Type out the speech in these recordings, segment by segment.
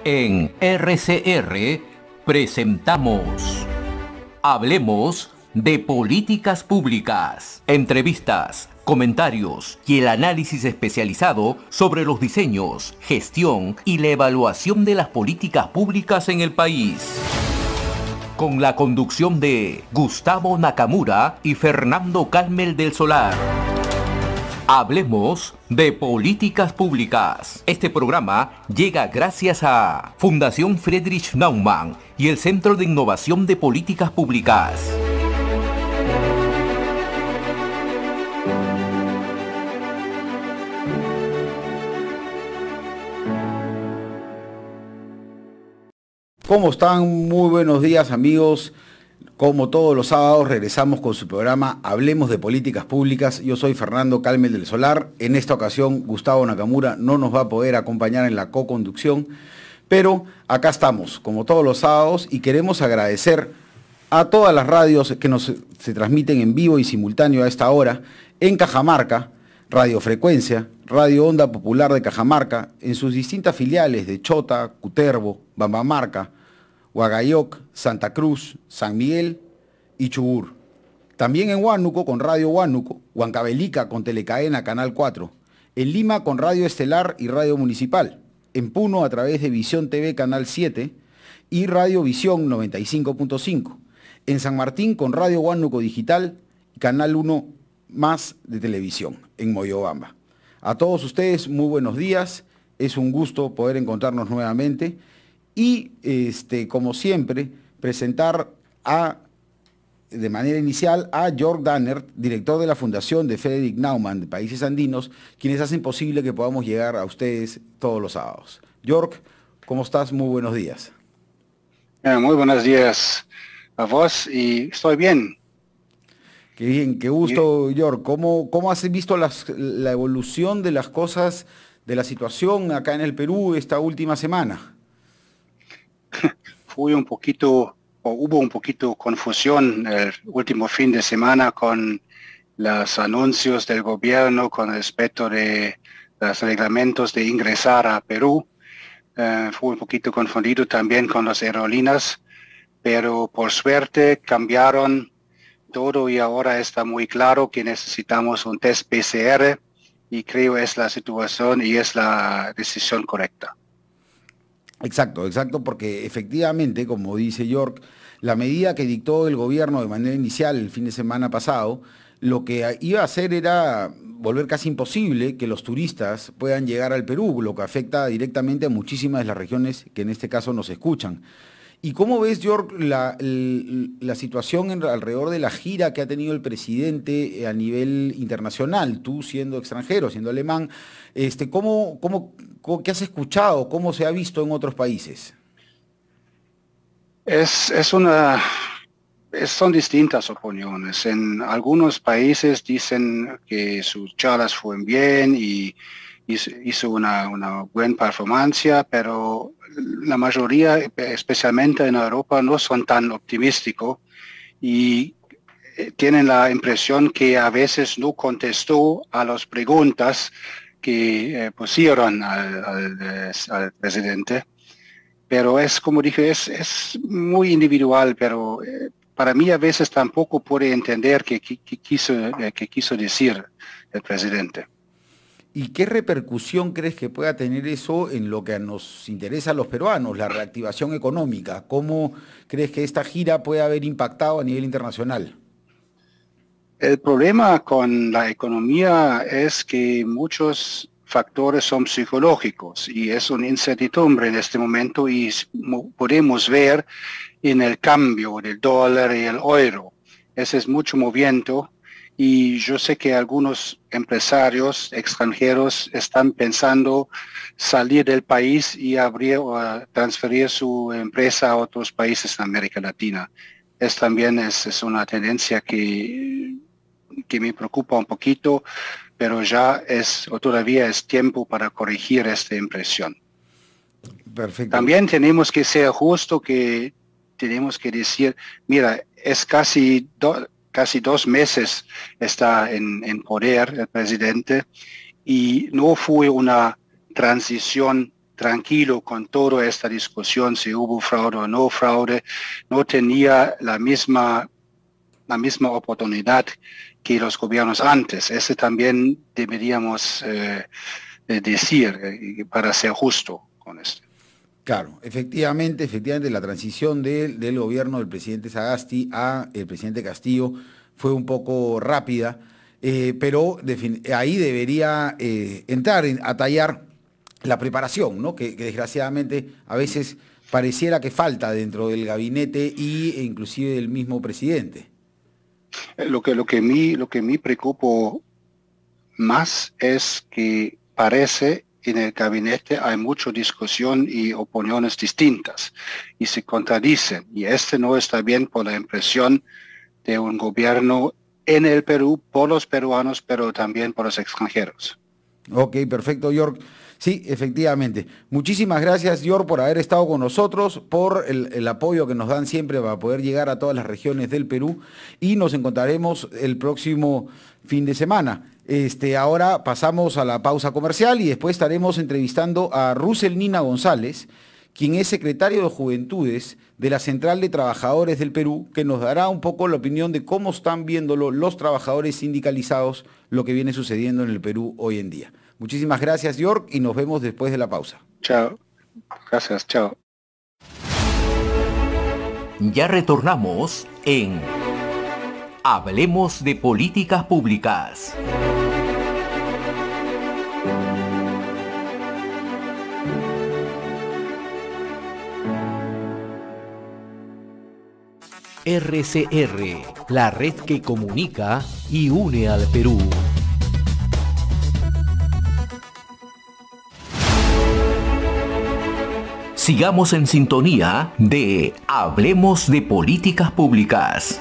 En RCR presentamos Hablemos de Políticas Públicas. Entrevistas, comentarios y el análisis especializado sobre los diseños, gestión y la evaluación de las políticas públicas en el país. Con la conducción de Gustavo Nakamura y Fernando Calmel del Solar. Hablemos de Políticas Públicas. Este programa llega gracias a Fundación Friedrich Naumann y el Centro de Innovación de Políticas Públicas. ¿Cómo están? Muy buenos días, amigos. Como todos los sábados regresamos con su programa Hablemos de Políticas Públicas. Yo soy Fernando Calmel del Solar. En esta ocasión Gustavo Nakamura no nos va a poder acompañar en la co-conducción, pero acá estamos como todos los sábados y queremos agradecer a todas las radios que se transmiten en vivo y simultáneo a esta hora en Cajamarca, Radio Frecuencia, Radio Onda Popular de Cajamarca, en sus distintas filiales de Chota, Cutervo, Bambamarca, Huagayoc, Santa Cruz, San Miguel y Chubur. También en Huánuco con Radio Huánuco, Huancavelica con Telecaena Canal 4, en Lima con Radio Estelar y Radio Municipal, en Puno a través de Visión TV Canal 7 y Radio Visión 95.5, en San Martín con Radio Huánuco Digital y Canal 1 más de televisión, en Moyobamba. A todos ustedes, muy buenos días, es un gusto poder encontrarnos nuevamente. Y, como siempre, presentar de manera inicial a Jörg Danner, director de la Fundación de Friedrich Naumann de Países Andinos, quienes hacen posible que podamos llegar a ustedes todos los sábados. Jörg, ¿cómo estás? Muy buenos días. Muy buenos días a vos y estoy bien. Qué bien, qué gusto, Jörg. ¿Cómo has visto la evolución de las cosas, de la situación acá en el Perú esta última semana? Hubo un poquito confusión el último fin de semana con los anuncios del gobierno con respecto de los reglamentos de ingresar a Perú. Fue un poquito confundido también con las aerolíneas, pero por suerte cambiaron todo y ahora está muy claro que necesitamos un test PCR y creo es la situación y es la decisión correcta. Exacto, porque efectivamente, como dice Jörg, la medida que dictó el gobierno de manera inicial el fin de semana pasado, lo que iba a hacer era volver casi imposible que los turistas puedan llegar al Perú, lo que afecta directamente a muchísimas de las regiones que en este caso nos escuchan. ¿Y cómo ves, Jörg, la situación alrededor de la gira que ha tenido el presidente a nivel internacional? Tú siendo extranjero, siendo alemán, ¿qué has escuchado? ¿Cómo se ha visto en otros países? Son distintas opiniones. En algunos países dicen que sus charlas fueron bien y hizo una buena performance, pero la mayoría, especialmente en Europa, no son tan optimísticos y tienen la impresión que a veces no contestó a las preguntas que pusieron al presidente. Pero es, como dije, es muy individual, pero para mí a veces tampoco puede entender qué quiso decir el presidente. ¿Y qué repercusión crees que pueda tener eso en lo que nos interesa a los peruanos, la reactivación económica? ¿Cómo crees que esta gira puede haber impactado a nivel internacional? El problema con la economía es que muchos factores son psicológicos y es una incertidumbre en este momento y podemos ver en el cambio del dólar y el euro. Ese es mucho movimiento. Y yo sé que algunos empresarios extranjeros están pensando salir del país y abrir o transferir su empresa a otros países en América Latina. También es una tendencia que me preocupa un poquito, pero todavía es tiempo para corregir esta impresión. Perfecto. También tenemos que ser justos, que tenemos que decir, mira, es casi 2 meses está en poder el presidente y no fue una transición tranquilo con toda esta discusión, si hubo fraude o no fraude, no tenía la misma oportunidad que los gobiernos antes. Ese también deberíamos decir para ser justo con esto. Claro, efectivamente, la transición del gobierno del presidente Sagasti a el presidente Castillo fue un poco rápida, pero ahí debería entrar a tallar la preparación, ¿no? Que desgraciadamente a veces pareciera que falta dentro del gabinete e inclusive del mismo presidente. Lo que me preocupa más es que parece en el gabinete hay mucha discusión y opiniones distintas y se contradicen, y este no está bien por la impresión de un gobierno en el Perú por los peruanos, pero también por los extranjeros. Ok, perfecto, York. Sí, efectivamente. Muchísimas gracias, York, por haber estado con nosotros, por el apoyo que nos dan siempre para poder llegar a todas las regiones del Perú, y nos encontraremos el próximo fin de semana. Ahora pasamos a la pausa comercial y después estaremos entrevistando a Russell Nina González, quien es secretario de Juventudes de la Central de Trabajadores del Perú, que nos dará un poco la opinión de cómo están viéndolo los trabajadores sindicalizados, lo que viene sucediendo en el Perú hoy en día. Muchísimas gracias, York, y nos vemos después de la pausa. Chao. Gracias, chao. Ya retornamos en Hablemos de Políticas Públicas. RCR, la red que comunica y une al Perú. Sigamos en sintonía de Hablemos de Políticas Públicas.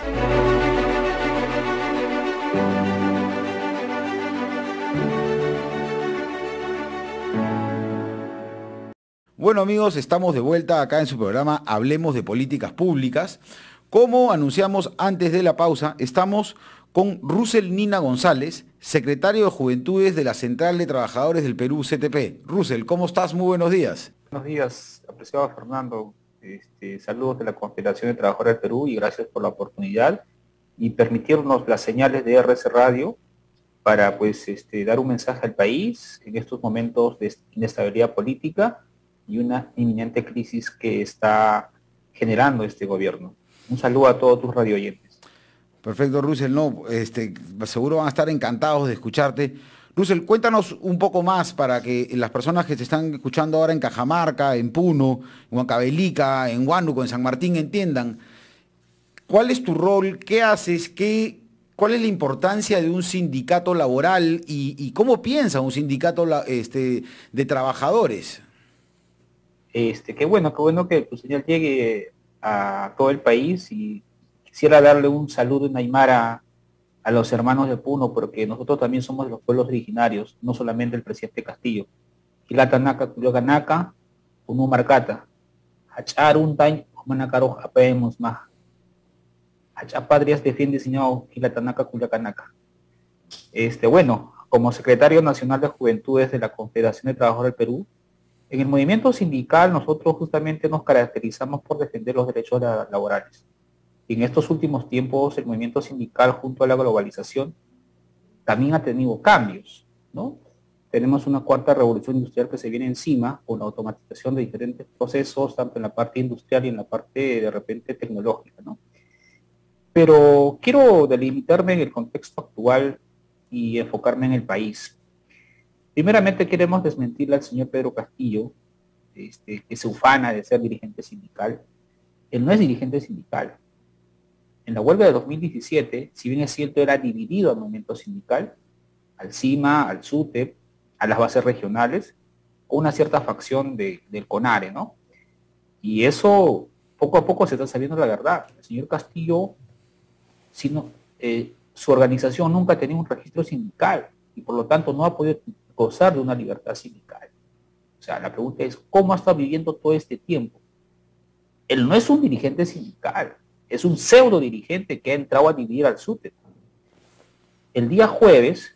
Bueno, amigos, estamos de vuelta acá en su programa Hablemos de Políticas Públicas. Como anunciamos antes de la pausa, estamos con Russell Nina González, secretario de Juventudes de la Central de Trabajadores del Perú, CTP. Russell, ¿cómo estás? Muy buenos días. Buenos días, apreciado Fernando. Saludos de la Confederación de Trabajadores del Perú y gracias por la oportunidad y permitirnos las señales de RC Radio para dar un mensaje al país en estos momentos de inestabilidad política y una inminente crisis que está generando este gobierno. Un saludo a todos tus radio oyentes. Perfecto, Russell. No, seguro van a estar encantados de escucharte. Russell, cuéntanos un poco más para que las personas que te están escuchando ahora en Cajamarca, en Puno, en Huancavelica, en Huánuco, en San Martín, entiendan cuál es tu rol, qué haces, cuál es la importancia de un sindicato laboral y cómo piensa un sindicato de trabajadores. Qué bueno que tu señal llegue a todo el país y quisiera darle un saludo en Aymara a los hermanos de Puno, porque nosotros también somos de los pueblos originarios, no solamente el presidente Castillo. Kilatanaka, Kuloganaka, Puno Marcata, Hacharuntain, Manacaro, Japemos más. Hachapadrias defiende señor Kilatanaka, Kuloganaka. Como secretario nacional de Juventudes de la Confederación de Trabajadores del Perú, en el movimiento sindical nosotros justamente nos caracterizamos por defender los derechos laborales. Y en estos últimos tiempos el movimiento sindical junto a la globalización también ha tenido cambios, ¿no? Tenemos una cuarta revolución industrial que se viene encima con la automatización de diferentes procesos, tanto en la parte industrial y en la parte de repente tecnológica, ¿no? Pero quiero delimitarme en el contexto actual y enfocarme en el país. Primeramente queremos desmentirle al señor Pedro Castillo, que se ufana de ser dirigente sindical. Él no es dirigente sindical. En la huelga de 2017, si bien es cierto, era dividido al movimiento sindical, al CIMA, al SUTEP, a las bases regionales, o una cierta facción del CONARE, ¿no? Y eso, poco a poco se está sabiendo la verdad. El señor Castillo, su organización nunca ha tenido un registro sindical y por lo tanto no ha podido gozar de una libertad sindical. O sea, la pregunta es, ¿cómo ha estado viviendo todo este tiempo? Él no es un dirigente sindical, es un pseudo dirigente que ha entrado a dividir al SUTEP. El día jueves,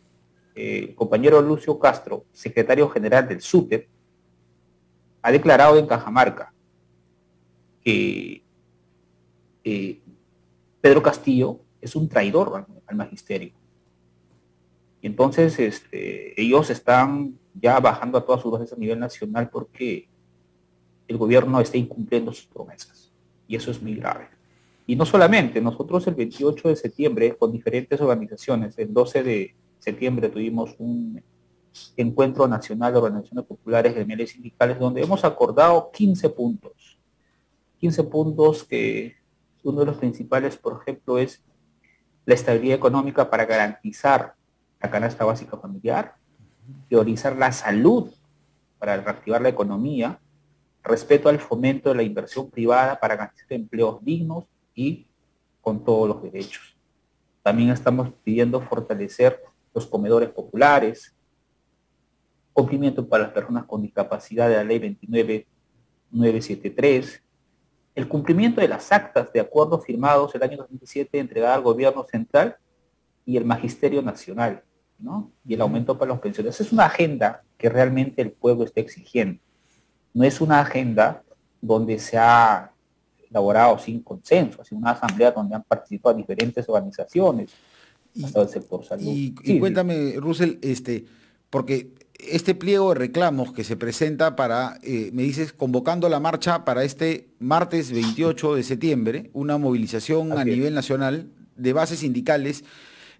el compañero Lucio Castro, secretario general del SUTEP, ha declarado en Cajamarca que Pedro Castillo es un traidor al magisterio. Y entonces ellos están ya bajando a todas sus bases a nivel nacional porque el gobierno está incumpliendo sus promesas. Y eso es muy grave. Y no solamente, nosotros el 28 de septiembre, con diferentes organizaciones, el 12 de septiembre tuvimos un encuentro nacional de organizaciones populares, gremiales y sindicales, donde hemos acordado 15 puntos. 15 puntos que uno de los principales, por ejemplo, es la estabilidad económica para garantizar la canasta básica familiar, priorizar la salud para reactivar la economía, respeto al fomento de la inversión privada para garantizar empleos dignos y con todos los derechos. También estamos pidiendo fortalecer los comedores populares, cumplimiento para las personas con discapacidad de la ley 29973, el cumplimiento de las actas de acuerdos firmados el año 2017 entregada al gobierno central y el magisterio nacional, ¿no? Y el aumento para los pensiones. Es una agenda que realmente el pueblo está exigiendo. No es una agenda donde se ha elaborado sin consenso, es una asamblea donde han participado diferentes organizaciones, hasta el sector salud. Y cuéntame, Russell, porque este pliego de reclamos que se presenta para, me dices, convocando la marcha para este martes 28 de septiembre, una movilización a nivel nacional de bases sindicales.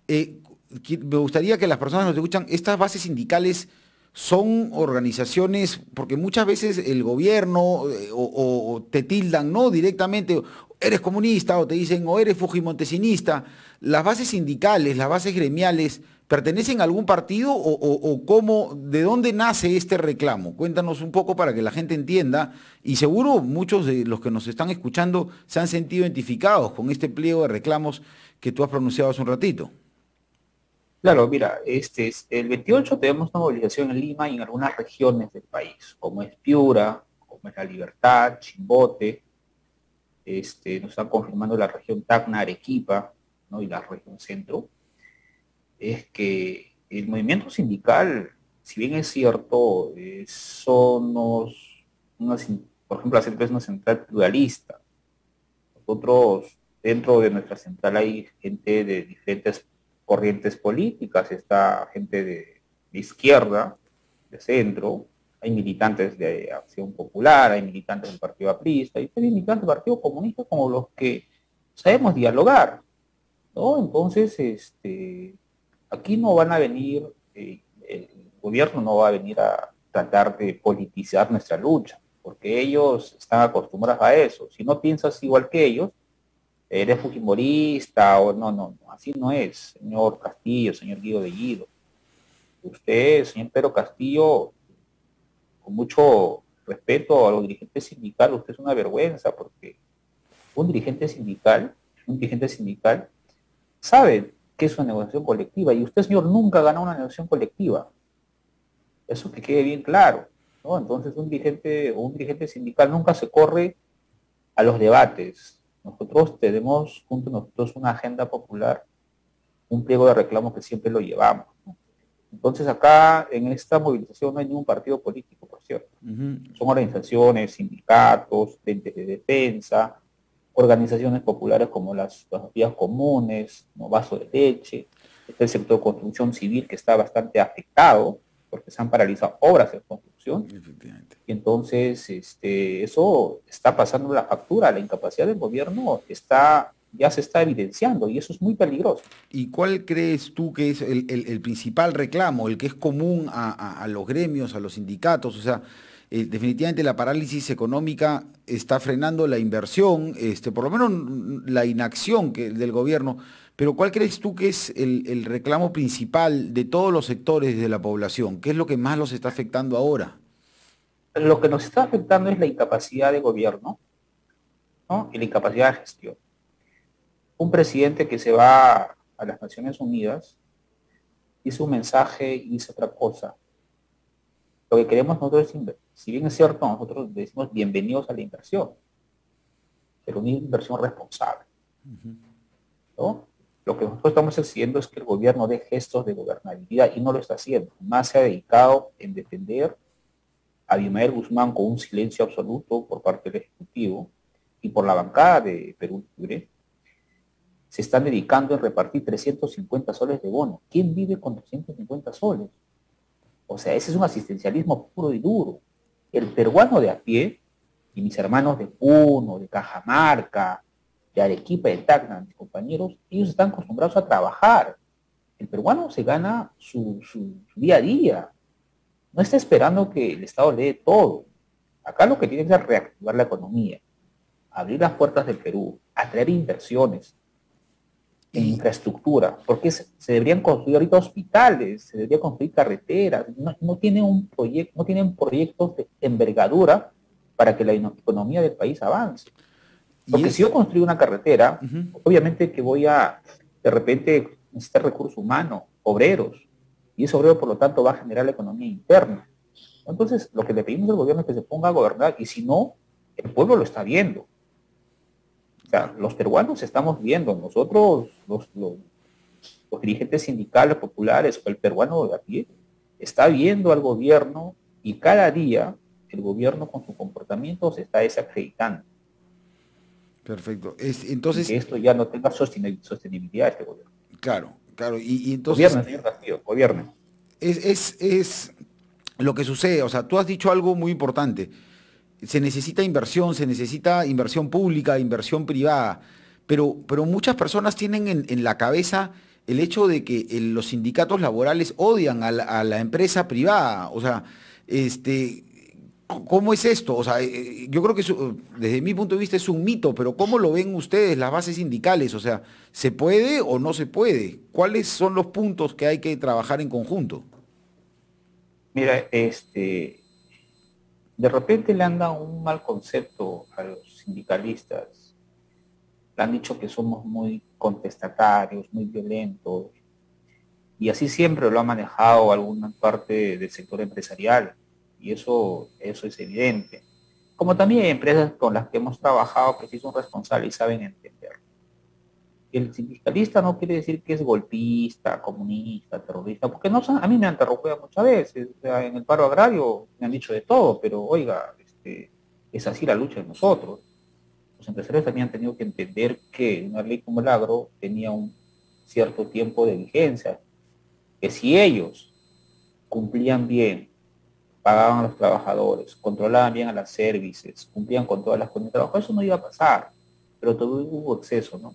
Me gustaría que las personas que nos escuchan, estas bases sindicales son organizaciones, porque muchas veces el gobierno o te tildan, ¿no? Directamente, eres comunista, o te dicen, o eres fujimontesinista. Las bases sindicales, las bases gremiales, ¿pertenecen a algún partido o cómo, de dónde nace este reclamo? Cuéntanos un poco para que la gente entienda, y seguro muchos de los que nos están escuchando se han sentido identificados con este pliego de reclamos que tú has pronunciado hace un ratito. Claro, mira, el 28 tenemos una movilización en Lima y en algunas regiones del país, como es Piura, como es La Libertad, Chimbote, nos están confirmando la región Tacna, Arequipa, ¿no? Y la región centro. Es que el movimiento sindical, si bien es cierto, por ejemplo, la central es una central pluralista. Nosotros, dentro de nuestra central hay gente de diferentes corrientes políticas, está gente de izquierda, de centro, hay militantes de Acción Popular, hay militantes del Partido Aprista, y hay militantes del Partido Comunista como los que sabemos dialogar, ¿no? Entonces, aquí no van a venir, el gobierno no va a venir a tratar de politizar nuestra lucha, porque ellos están acostumbrados a eso. Si no piensas igual que ellos, eres fujimorista o no, así no es, señor Castillo, señor Guido Bellido. Usted, señor Pedro Castillo, con mucho respeto a los dirigentes sindicales, usted es una vergüenza, porque un dirigente sindical sabe que es una negociación colectiva, y usted, señor, nunca ganó una negociación colectiva. Eso que quede bien claro, ¿no? Entonces un dirigente sindical nunca se corre a los debates. Nosotros tenemos junto a nosotros una agenda popular, un pliego de reclamos que siempre lo llevamos, ¿no? Entonces acá en esta movilización no hay ningún partido político, por cierto. Son organizaciones, sindicatos, entes de defensa, organizaciones populares como las vías comunes, ¿no? Vaso de leche, está el sector de construcción civil que está bastante afectado porque se han paralizado obras de construcción. Y entonces eso está pasando la factura, la incapacidad del gobierno ya se está evidenciando, y eso es muy peligroso. ¿Y cuál crees tú que es el principal reclamo, el que es común a los gremios, a los sindicatos? O sea, definitivamente la parálisis económica está frenando la inversión, por lo menos la inacción del gobierno, pero ¿cuál crees tú que es el reclamo principal de todos los sectores de la población? ¿Qué es lo que más los está afectando ahora? Lo que nos está afectando es la incapacidad de gobierno, ¿no? Y la incapacidad de gestión. Un presidente que se va a las Naciones Unidas dice un mensaje y dice otra cosa. Lo que queremos nosotros es invertir. Si bien es cierto, nosotros decimos bienvenidos a la inversión, pero una inversión responsable, ¿no? Lo que nosotros estamos exigiendo es que el gobierno dé gestos de gobernabilidad, y no lo está haciendo. Más se ha dedicado en defender Abimael Guzmán con un silencio absoluto por parte del Ejecutivo y por la bancada de Perú Libre, se están dedicando a repartir 350 soles de bono. ¿Quién vive con 350 soles? O sea, ese es un asistencialismo puro y duro. El peruano de a pie, y mis hermanos de Puno, de Cajamarca, de Arequipa, de Tacna, mis compañeros, ellos están acostumbrados a trabajar. El peruano se gana su día a día. No está esperando que el Estado le dé todo. Acá lo que tiene que es reactivar la economía, abrir las puertas del Perú, atraer inversiones en infraestructura, porque se deberían construir ahorita hospitales, se deberían construir carreteras, no tienen proyectos de envergadura para que la economía del país avance. Porque si yo construyo una carretera, obviamente que voy a, de repente, necesitar recurso humano, obreros, y ese obrero, por lo tanto, va a generar la economía interna. Entonces, lo que le pedimos al gobierno es que se ponga a gobernar, y si no, el pueblo lo está viendo. O sea, los peruanos estamos viendo, nosotros, los dirigentes sindicales, populares, o el peruano de a pie, está viendo al gobierno, y cada día el gobierno con su comportamiento se está desacreditando. Perfecto. Entonces, que esto ya no tenga sostenibilidad este gobierno. Claro, y entonces... Gobierno, señor Castillo, gobierno. Es lo que sucede, o sea, tú has dicho algo muy importante. Se necesita inversión pública, inversión privada, pero muchas personas tienen en la cabeza el hecho de que los sindicatos laborales odian a la empresa privada. O sea, ¿cómo es esto? O sea, yo creo que desde mi punto de vista es un mito, pero ¿cómo lo ven ustedes, las bases sindicales? O sea, ¿se puede o no se puede? ¿Cuáles son los puntos que hay que trabajar en conjunto? Mira, de repente le han dado un mal concepto a los sindicalistas. Le han dicho que somos muy contestatarios, muy violentos, y así siempre lo ha manejado alguna parte del sector empresarial. Y eso es evidente. Como también hay empresas con las que hemos trabajado que sí son responsables y saben entender. El sindicalista no quiere decir que es golpista, comunista, terrorista, porque no, a mí me han interrumpido muchas veces. O sea, en el paro agrario me han dicho de todo, pero oiga, es así la lucha de nosotros. Los empresarios también han tenido que entender que una ley como el agro tenía un cierto tiempo de vigencia, que si ellos cumplían bien, pagaban a los trabajadores, controlaban bien a las services, cumplían con todas las condiciones de trabajo, eso no iba a pasar, pero todo hubo exceso, ¿no?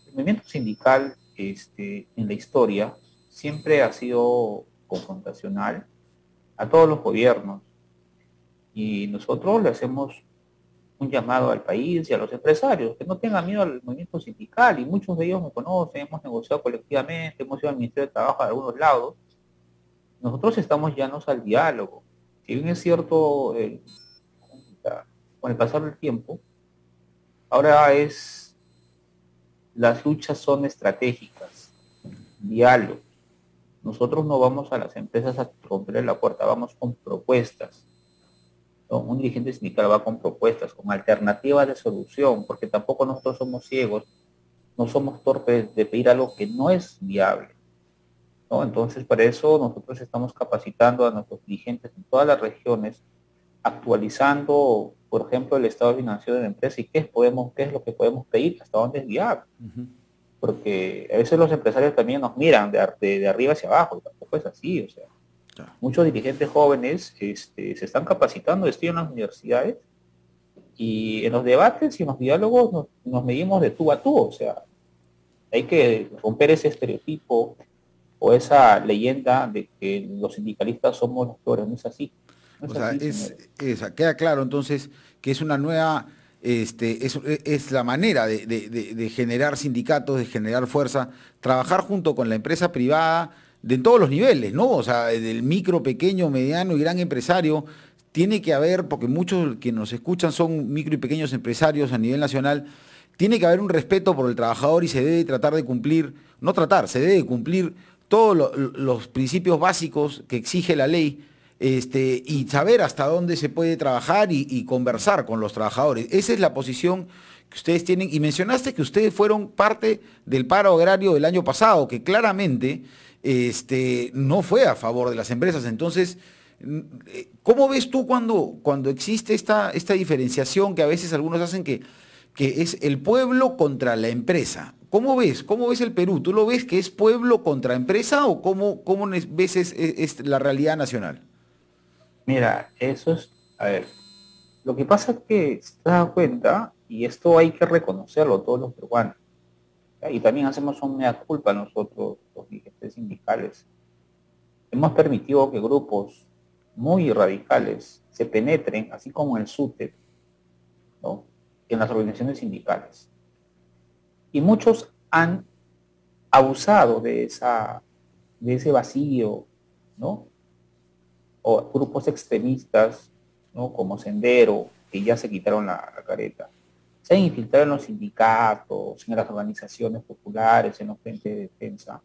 El movimiento sindical en la historia siempre ha sido confrontacional a todos los gobiernos, y nosotros le hacemos un llamado al país y a los empresarios que no tengan miedo al movimiento sindical, y muchos de ellos me conocen, hemos negociado colectivamente, hemos ido al Ministerio de Trabajo de algunos lados. Nosotros estamos llanos al diálogo. Si bien es cierto, con el pasar del tiempo, ahora las luchas son estratégicas, diálogo. Nosotros no vamos a las empresas a romperle la puerta, vamos con propuestas. ¿No? Un dirigente sindical va con propuestas, con alternativas de solución, porque tampoco nosotros somos ciegos, no somos torpes de pedir algo que no es viable, ¿no? Entonces, para eso nosotros estamos capacitando a nuestros dirigentes en todas las regiones, actualizando, por ejemplo, el estado financiero de la empresa y qué es lo que podemos pedir, hasta dónde es viable. Porque a veces los empresarios también nos miran de arriba hacia abajo, y tampoco es así. O sea, muchos dirigentes jóvenes se están capacitando, estudian en las universidades, y en los debates y en los diálogos nos medimos de tú a tú. O sea, hay que romper ese estereotipo o esa leyenda de que los sindicalistas somos los peores. No es así. No es así, queda claro entonces que es una nueva, es la manera de generar sindicatos, de generar fuerza, trabajar junto con la empresa privada en todos los niveles, ¿no? O sea, del micro, pequeño, mediano y gran empresario. Tiene que haber, porque muchos que nos escuchan son micro y pequeños empresarios a nivel nacional, tiene que haber un respeto por el trabajador y se debe tratar de cumplir, se debe cumplir todos los principios básicos que exige la ley, y saber hasta dónde se puede trabajar y conversar con los trabajadores. Esa es la posición que ustedes tienen. Y mencionaste que ustedes fueron parte del paro agrario del año pasado, que claramente no fue a favor de las empresas. Entonces, ¿Cómo ves tú cuando existe esta diferenciación que a veces algunos hacen que es el pueblo contra la empresa? ¿Cómo ves? ¿Cómo ves el Perú? ¿Tú lo ves que es pueblo contra empresa o cómo ves es la realidad nacional? Mira, eso es, a ver, lo que pasa es que si te das cuenta, y esto hay que reconocerlo todos los peruanos, ¿ya? Y también hacemos un mea culpa nosotros, los dirigentes sindicales. Hemos permitido que grupos muy radicales se penetren, así como en el SUTEP, ¿no?, en las organizaciones sindicales. Y muchos han abusado de ese vacío, ¿no? O grupos extremistas, ¿no?, como Sendero, que ya se quitaron la careta. Se han infiltrado en los sindicatos, en las organizaciones populares, en los frentes de defensa.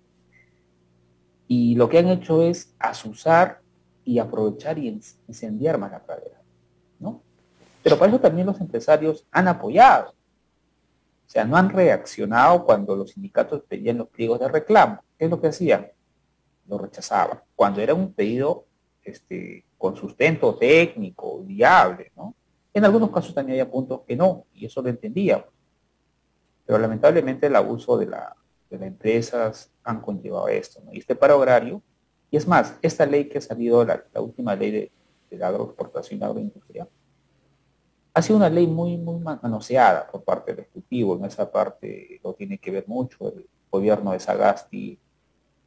Y lo que han hecho es asusar y aprovechar y incendiar más la pradera, ¿no? Pero para eso también los empresarios han apoyado. O sea, no han reaccionado cuando los sindicatos pedían los pliegos de reclamo. ¿Qué es lo que hacían? Lo rechazaban. Cuando era un pedido con sustento técnico, viable, ¿no? En algunos casos también había puntos que no, y eso lo entendíamos. Pero lamentablemente el abuso de las empresas han conllevado esto, ¿no? Y este paro agrario, y es más, esta ley que ha salido, la última ley de la agroexportación y la agroindustria, ha sido una ley muy manoseada por parte del Ejecutivo. En esa parte lo tiene que ver mucho el gobierno de Sagasti,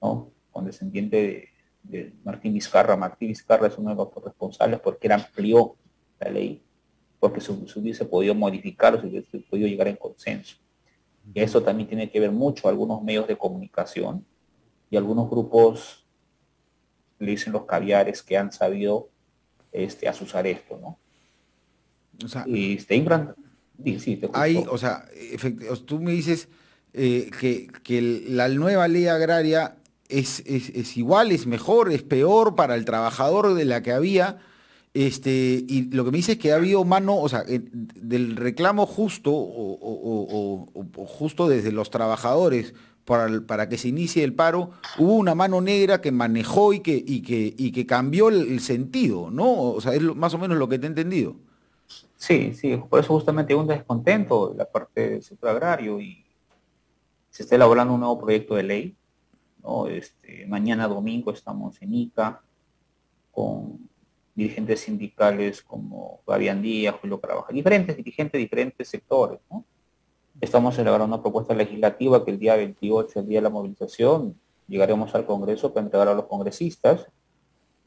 ¿no?, condescendiente de Martín Vizcarra. Martín Vizcarra es uno de los responsables porque él amplió la ley, porque se hubiese podido modificar o se hubiese podido llegar en consenso. Y eso también tiene que ver mucho a algunos medios de comunicación y algunos grupos, le dicen los caviares, que han sabido asusar esto, ¿no? O sea, Sí, te hay, escucho. o sea, tú me dices que la nueva ley agraria es igual, es mejor, es peor para el trabajador de la que había. Y lo que me dice es que ha habido mano, o sea, del reclamo justo o justo desde los trabajadores para que se inicie el paro, hubo una mano negra que manejó y que cambió el sentido, ¿no? O sea, es más o menos lo que te he entendido. Sí, sí, por eso justamente hay un descontento de la parte del sector agrario y se está elaborando un nuevo proyecto de ley, ¿no? Mañana domingo estamos en Ica con dirigentes sindicales como Fabián Díaz, Julio Carabajal, diferentes dirigentes de diferentes sectores, ¿no? Estamos elaborando una propuesta legislativa que el día 28, el día de la movilización, llegaremos al Congreso para entregar a los congresistas.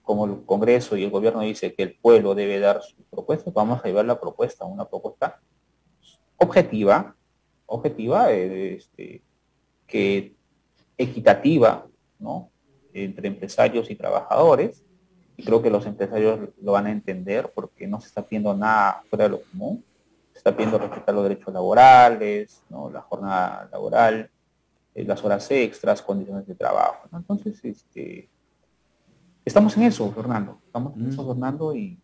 Como el Congreso y el gobierno dice que el pueblo debe dar su propuesta, vamos a llevar la propuesta, una propuesta objetiva, que equitativa, ¿no?, entre empresarios y trabajadores. Y creo que los empresarios lo van a entender porque no se está pidiendo nada fuera de lo común. Se está pidiendo respetar los derechos laborales, ¿no?, la jornada laboral, las horas extras, condiciones de trabajo, ¿no? Entonces, estamos en eso, Fernando. Estamos en eso, Mm. Fernando, y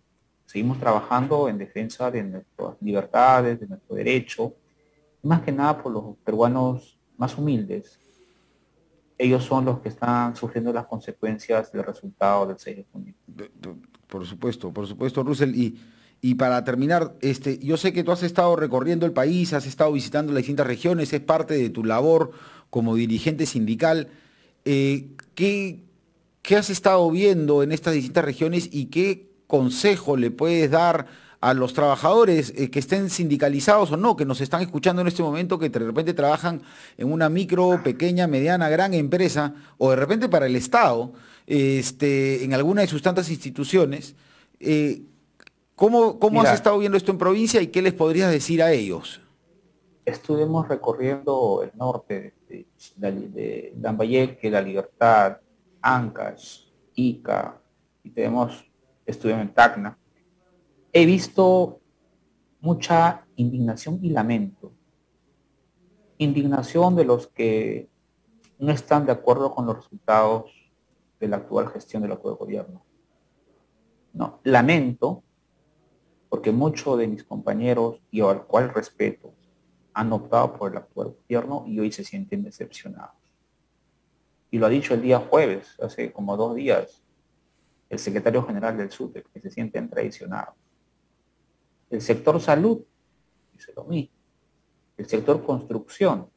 seguimos trabajando en defensa de nuestras libertades, de nuestro derecho, más que nada por los peruanos más humildes. Ellos son los que están sufriendo las consecuencias del resultado del 6 de junio. Por supuesto, Russell. Y para terminar, yo sé que tú has estado recorriendo el país, has estado visitando las distintas regiones, es parte de tu labor como dirigente sindical. ¿Qué, qué has estado viendo en estas distintas regiones y qué consejo le puedes dar a los trabajadores que estén sindicalizados o no, que nos están escuchando en este momento, que de repente trabajan en una micro, pequeña, mediana, gran empresa, o de repente para el Estado, en alguna de sus tantas instituciones? eh, ¿Cómo has Mira, estado viendo esto en provincia y qué les podrías decir a ellos? estuvimos recorriendo el norte de Lambayeque, La Libertad, Ancash, Ica, y estuvimos en Tacna. He visto mucha indignación y lamento. Indignación de los que no están de acuerdo con los resultados de la actual gestión del actual gobierno. No, lamento porque muchos de mis compañeros, y al cual respeto, han optado por el actual gobierno y hoy se sienten decepcionados. Y lo ha dicho el día jueves, hace como 2 días, el secretario general del SUTEP, que se sienten traicionados. El sector salud, dice lo mismo. El sector construcción,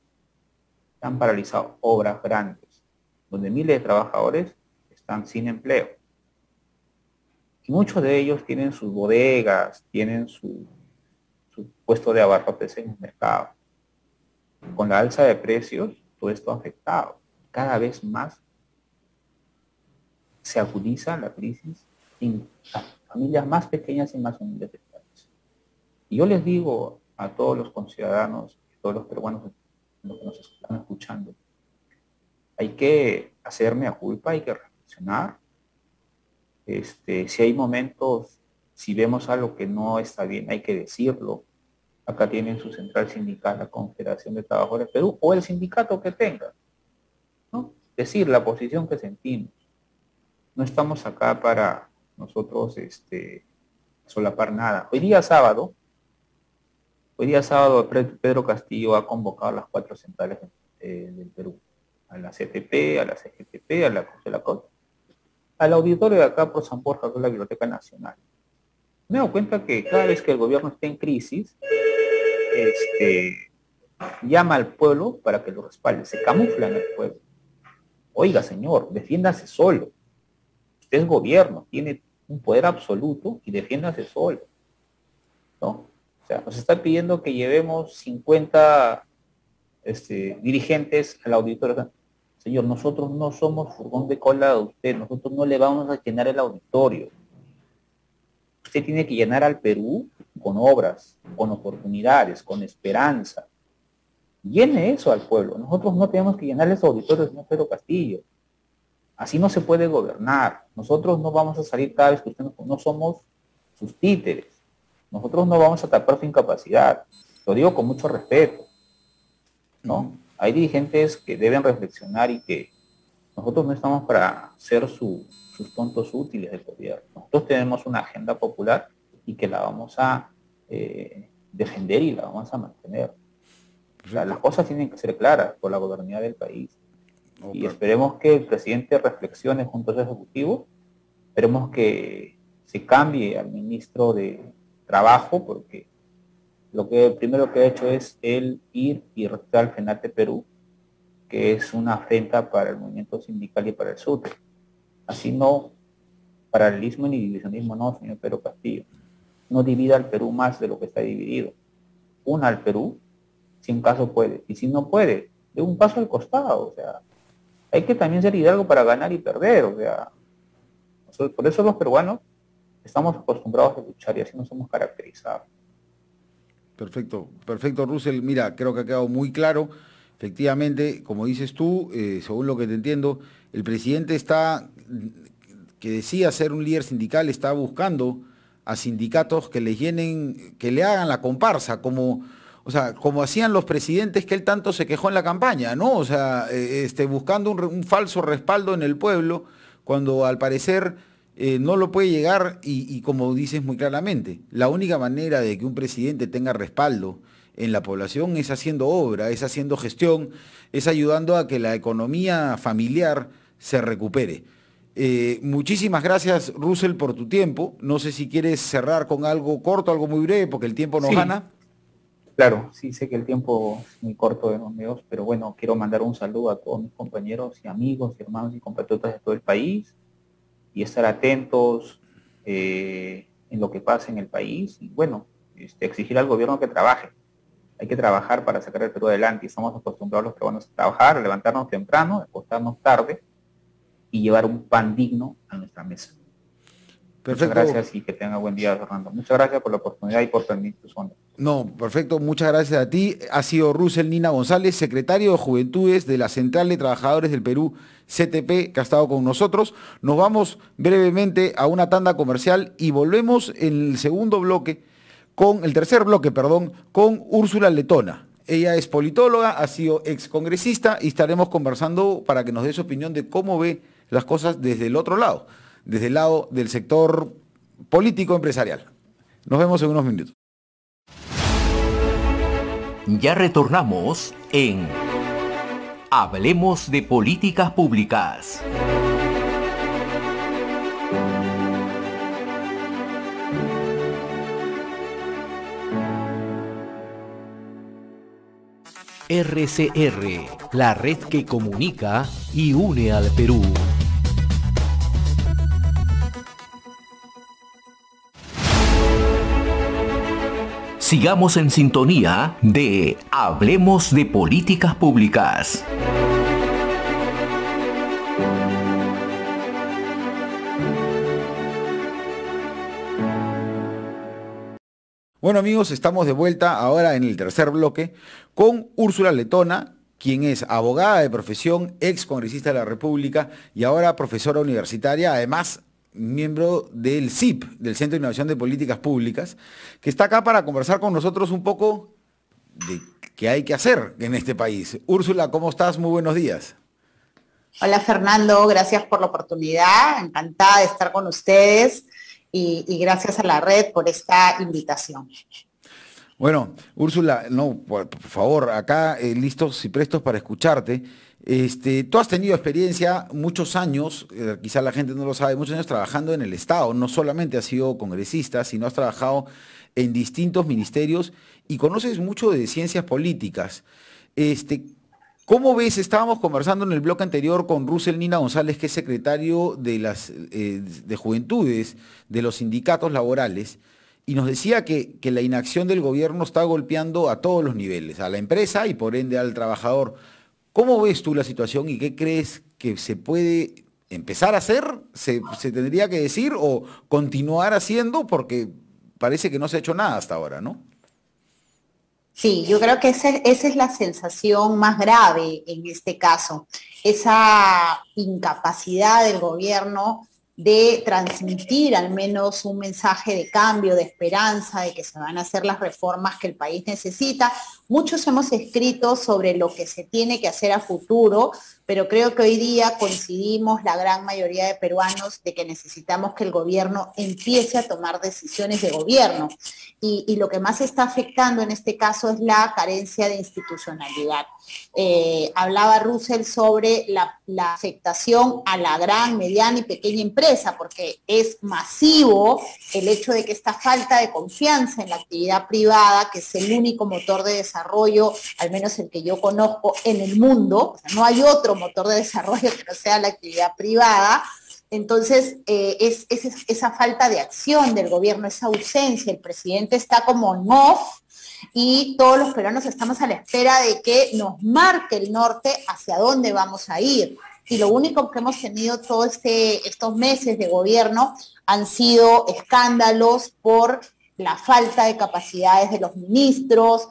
han paralizado obras grandes, donde miles de trabajadores están sin empleo. Y muchos de ellos tienen sus bodegas, tienen su puesto de abarrotes en el mercado. Con la alza de precios, todo esto ha afectado. Cada vez más se agudiza la crisis en las familias más pequeñas y más humildes del país. Y yo les digo a todos los conciudadanos, a todos los peruanos los que nos están escuchando, hay que hacer mea culpa, hay que reflexionar. Si hay momentos, si vemos algo que no está bien, hay que decirlo. Acá tienen su central sindical, la Confederación de Trabajadores del Perú, o el sindicato que tenga, ¿no? Decir la posición que sentimos. No estamos acá para nosotros solapar nada. Hoy día sábado, Pedro Castillo ha convocado a las 4 centrales del Perú, a la CTP, a la CGTP, a la Cruz de la Cota, al auditorio de acá por San Borja, que es la Biblioteca Nacional. Me doy cuenta que cada vez que el gobierno está en crisis, llama al pueblo para que lo respalde, se camufla en el pueblo. Oiga, señor, defiéndase solo. Usted es gobierno, tiene un poder absoluto y defiéndase solo, ¿no? O sea, nos está pidiendo que llevemos 50 dirigentes al auditorio. Señor, nosotros no somos furgón de cola de usted, nosotros no le vamos a llenar el auditorio. Usted tiene que llenar al Perú con obras, con oportunidades, con esperanza. Llene eso al pueblo. Nosotros no tenemos que llenarles auditorios, señor Pedro Castillo. Así no se puede gobernar. Nosotros no vamos a salir cada vez que usted no somos sus títeres. Nosotros no vamos a tapar su incapacidad. Lo digo con mucho respeto, ¿no? Hay dirigentes que deben reflexionar y que nosotros no estamos para ser sus tontos útiles del gobierno. Nosotros tenemos una agenda popular y que la vamos a defender y la vamos a mantener. O sea, las cosas tienen que ser claras por la gobernabilidad del país. Y esperemos que el presidente reflexione junto al Ejecutivo. Esperemos que se cambie al ministro de Trabajo, porque primero que ha hecho es él ir y retirar al FENATE Perú, que es una afrenta para el movimiento sindical y para el SUTE. Así no, paralelismo ni divisionismo no, señor Pedro Castillo. No divida al Perú más de lo que está dividido. Una al Perú, si en caso puede. Y si no puede, de un paso al costado. O sea, hay que también ser hidalgo para ganar y perder. O sea, por eso los peruanos estamos acostumbrados a luchar y así nos hemos caracterizado. Perfecto, perfecto, Russell. Mira, creo que ha quedado muy claro. Efectivamente, como dices tú, según lo que te entiendo, el presidente que decía ser un líder sindical, está buscando a sindicatos que le llenen, que le hagan la comparsa, como hacían los presidentes que él tanto se quejó en la campaña, ¿no? O sea, buscando un falso respaldo en el pueblo, cuando al parecer no lo puede llegar y como dices muy claramente, la única manera de que un presidente tenga respaldo en la población es haciendo obra, es haciendo gestión, es ayudando a que la economía familiar se recupere. Muchísimas gracias, Russell, por tu tiempo. No sé si quieres cerrar con algo corto, algo muy breve, porque el tiempo nos gana. Claro, sí, sé que el tiempo es muy corto de los medios, pero bueno, quiero mandar un saludo a todos mis compañeros y amigos, y hermanos y compatriotas de todo el país, y estar atentos en lo que pasa en el país, y bueno, exigir al gobierno que trabaje. Hay que trabajar para sacar el Perú adelante, y estamos acostumbrados los peruanos a trabajar, a levantarnos temprano, a acostarnos tarde, y llevar un pan digno a nuestra mesa. Perfecto. Muchas gracias y que tenga buen día, Fernando. Muchas gracias por la oportunidad y por permitir tus ondas. No, perfecto, muchas gracias a ti. Ha sido Russell Nina González, secretario de Juventudes de la Central de Trabajadores del Perú, CTP, que ha estado con nosotros. Nos vamos brevemente a una tanda comercial y volvemos en el tercer bloque, con Úrsula Letona. Ella es politóloga, ha sido excongresista y estaremos conversando para que nos dé su opinión de cómo ve las cosas desde el otro lado, desde el lado del sector político empresarial. Nos vemos en unos minutos. Ya retornamos en Hablemos de Políticas Públicas. RCR, la red que comunica y une al Perú. Sigamos en sintonía de Hablemos de Políticas Públicas. Bueno amigos, estamos de vuelta ahora en el tercer bloque con Úrsula Letona, quien es abogada de profesión, ex congresista de la República y ahora profesora universitaria, además miembro del CIP, del Centro de Innovación de Políticas Públicas, que está acá para conversar con nosotros un poco de qué hay que hacer en este país. Úrsula, ¿cómo estás? Muy buenos días. Hola Fernando, gracias por la oportunidad, encantada de estar con ustedes. Y gracias a la red por esta invitación. Bueno, Úrsula, no, por favor, acá listos y prestos para escucharte. Tú has tenido experiencia muchos años, quizá la gente no lo sabe, muchos años trabajando en el Estado. No solamente has sido congresista, sino has trabajado en distintos ministerios y conoces mucho de ciencias políticas. ¿Cómo ves? Estábamos conversando en el bloque anterior con Russell Nina González, que es secretario de Juventudes de los sindicatos laborales, y nos decía que la inacción del gobierno está golpeando a todos los niveles, a la empresa y por ende al trabajador. ¿Cómo ves tú la situación y qué crees que se puede empezar a hacer? ¿Se tendría que decir o continuar haciendo? Porque parece que no se ha hecho nada hasta ahora, ¿no? Sí, yo creo que esa es la sensación más grave en este caso, esa incapacidad del gobierno de transmitir al menos un mensaje de cambio, de esperanza, de que se van a hacer las reformas que el país necesita. Muchos hemos escrito sobre lo que se tiene que hacer a futuro, pero creo que hoy día coincidimos la gran mayoría de peruanos de que necesitamos que el gobierno empiece a tomar decisiones de gobierno. Y lo que más está afectando en este caso es la carencia de institucionalidad. Hablaba Russell sobre la afectación a la gran, mediana y pequeña empresa, porque es masivo el hecho de que esta falta de confianza en la actividad privada, que es el único motor de desarrollo, al menos el que yo conozco en el mundo, o sea, no hay otro motor de desarrollo que no sea la actividad privada. Entonces, es esa falta de acción del gobierno, esa ausencia, el presidente está como en off y todos los peruanos estamos a la espera de que nos marque el norte hacia dónde vamos a ir. Y lo único que hemos tenido todos estos meses de gobierno han sido escándalos por la falta de capacidades de los ministros,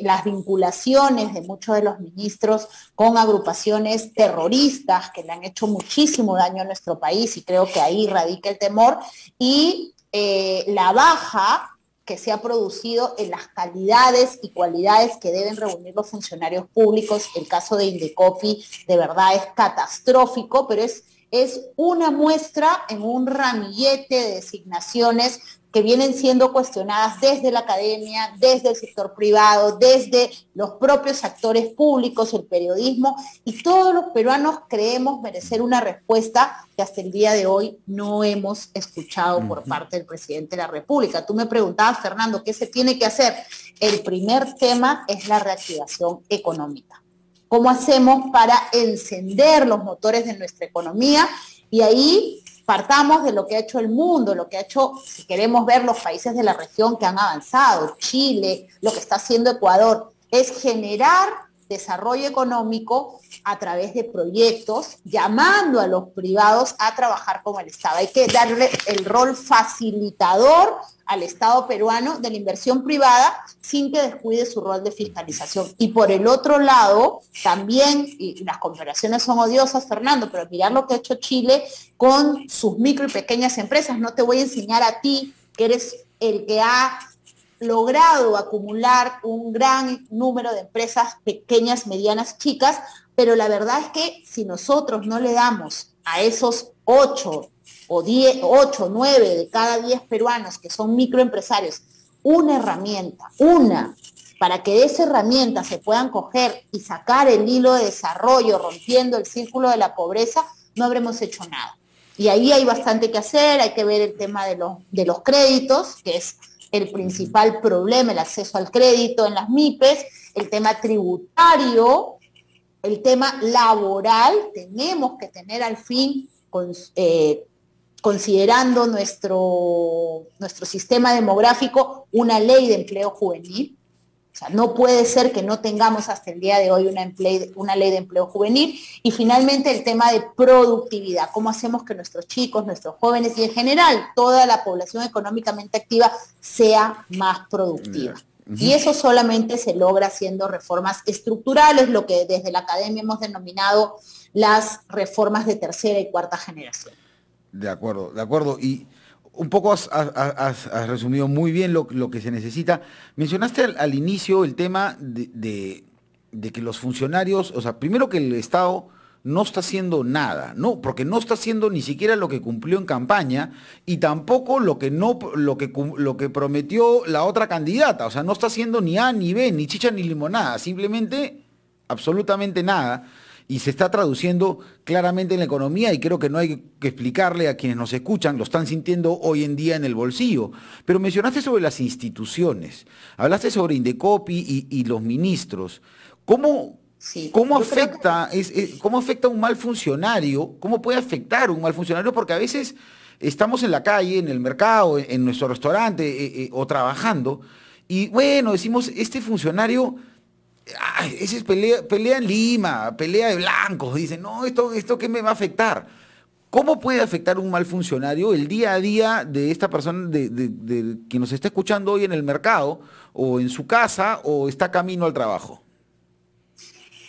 las vinculaciones de muchos de los ministros con agrupaciones terroristas que le han hecho muchísimo daño a nuestro país y creo que ahí radica el temor, y la baja que se ha producido en las calidades y cualidades que deben reunir los funcionarios públicos. El caso de Indecopi de verdad es catastrófico, pero es una muestra en un ramillete de designaciones que vienen siendo cuestionadas desde la academia, desde el sector privado, desde los propios actores públicos, el periodismo, y todos los peruanos creemos merecer una respuesta que hasta el día de hoy no hemos escuchado por parte del presidente de la República. Tú me preguntabas, Fernando, ¿qué se tiene que hacer? El primer tema es la reactivación económica. ¿Cómo hacemos para encender los motores de nuestra economía? Y ahí partamos de lo que ha hecho el mundo, lo que ha hecho, si queremos ver los países de la región que han avanzado, Chile, lo que está haciendo Ecuador, es generar desarrollo económico a través de proyectos, llamando a los privados a trabajar como el Estado. Hay que darle el rol facilitador al Estado peruano de la inversión privada sin que descuide su rol de fiscalización. Y por el otro lado, también, y las comparaciones son odiosas, Fernando, pero mirar lo que ha hecho Chile con sus micro y pequeñas empresas. No te voy a enseñar a ti, que eres el que ha logrado acumular un gran número de empresas pequeñas, medianas, chicas, pero la verdad es que si nosotros no le damos a esos 8 o 9 de cada 10 peruanos que son microempresarios una herramienta, para que de esa herramienta se puedan coger y sacar el hilo de desarrollo, rompiendo el círculo de la pobreza, no habremos hecho nada. Y ahí hay bastante que hacer, hay que ver el tema de los créditos, que es el principal problema, el acceso al crédito en las MIPES, el tema tributario, el tema laboral. Tenemos que tener al fin, considerando nuestro sistema demográfico, una ley de empleo juvenil. O sea, no puede ser que no tengamos hasta el día de hoy una ley de empleo juvenil. Y finalmente el tema de productividad. ¿Cómo hacemos que nuestros chicos, nuestros jóvenes y en general toda la población económicamente activa sea más productiva? Y eso solamente se logra haciendo reformas estructurales, lo que desde la academia hemos denominado las reformas de tercera y cuarta generación. De acuerdo, de acuerdo. Y un poco has resumido muy bien lo que se necesita. Mencionaste al inicio el tema de que los funcionarios, o sea, primero que el Estado no está haciendo nada, no, porque no está haciendo ni siquiera lo que cumplió en campaña y tampoco lo que prometió la otra candidata. O sea, no está haciendo ni A ni B, ni chicha ni limonada, simplemente absolutamente nada. Y se está traduciendo claramente en la economía y creo que no hay que explicarle a quienes nos escuchan, lo están sintiendo hoy en día en el bolsillo. Pero mencionaste sobre las instituciones, hablaste sobre Indecopi y los ministros. ¿Cómo afecta un mal funcionario? ¿Cómo puede afectar un mal funcionario? Porque a veces estamos en la calle, en el mercado, en nuestro restaurante o trabajando y bueno, decimos, este funcionario... ese es pelea en Lima, pelea de blancos, dicen, no, esto ¿qué me va a afectar? ¿Cómo puede afectar un mal funcionario el día a día de esta persona, de quien nos está escuchando hoy en el mercado, o en su casa, o está camino al trabajo?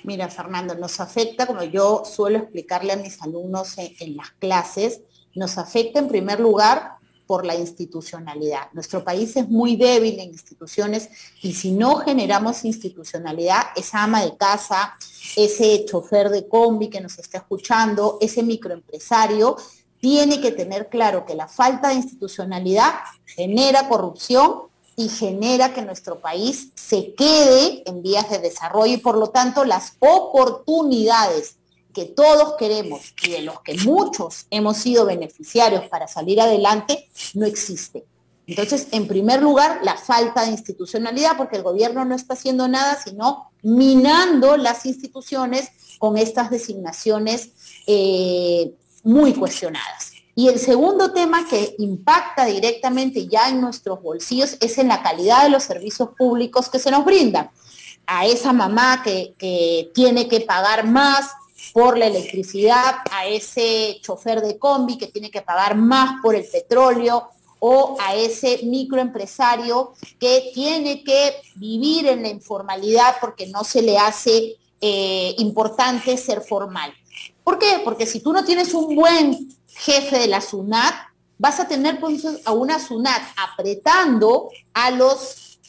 Mira, Fernando, nos afecta, como yo suelo explicarle a mis alumnos en las clases, nos afecta en primer lugar por la institucionalidad. Nuestro país es muy débil en instituciones y si no generamos institucionalidad, esa ama de casa, ese chofer de combi que nos está escuchando, ese microempresario, tiene que tener claro que la falta de institucionalidad genera corrupción y genera que nuestro país se quede en vías de desarrollo y por lo tanto las oportunidades que todos queremos y de los que muchos hemos sido beneficiarios para salir adelante, no existe. Entonces, en primer lugar, la falta de institucionalidad, porque el gobierno no está haciendo nada, sino minando las instituciones con estas designaciones muy cuestionadas. Y el segundo tema que impacta directamente ya en nuestros bolsillos es en la calidad de los servicios públicos que se nos brindan. A esa mamá que tiene que pagar más por la electricidad, a ese chofer de combi que tiene que pagar más por el petróleo, o a ese microempresario que tiene que vivir en la informalidad porque no se le hace importante ser formal. ¿Por qué? Porque si tú no tienes un buen jefe de la SUNAT, vas a tener pues, a una SUNAT apretando a los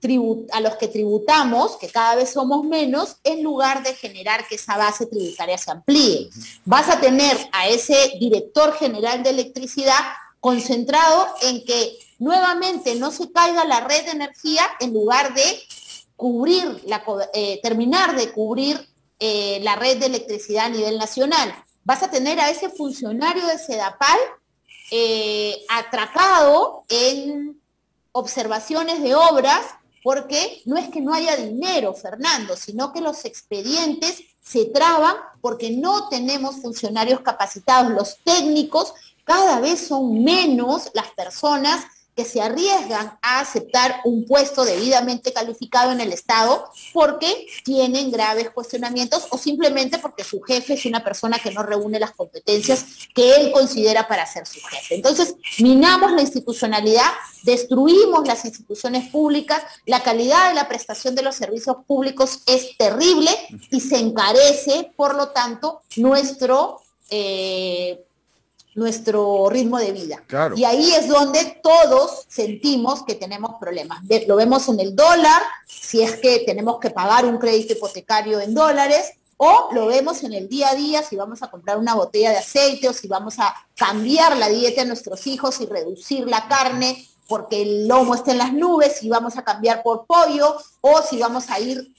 que tributamos, que cada vez somos menos, en lugar de generar que esa base tributaria se amplíe. Vas a tener a ese director general de electricidad concentrado en que nuevamente no se caiga la red de energía en lugar de terminar de cubrir la red de electricidad a nivel nacional. Vas a tener a ese funcionario de Sedapal atracado en observaciones de obras, porque no es que no haya dinero, Fernando, sino que los expedientes se traban porque no tenemos funcionarios capacitados. Los técnicos, cada vez son menos las personas que se arriesgan a aceptar un puesto debidamente calificado en el Estado porque tienen graves cuestionamientos o simplemente porque su jefe es una persona que no reúne las competencias que él considera para ser su jefe. Entonces, minamos la institucionalidad, destruimos las instituciones públicas, la calidad de la prestación de los servicios públicos es terrible y se encarece, por lo tanto, nuestro ritmo de vida. Claro. Y ahí es donde todos sentimos que tenemos problemas. Lo vemos en el dólar, si es que tenemos que pagar un crédito hipotecario en dólares, o lo vemos en el día a día, si vamos a comprar una botella de aceite, o si vamos a cambiar la dieta de nuestros hijos y reducir la carne porque el lomo está en las nubes, si vamos a cambiar por pollo, o si vamos a ir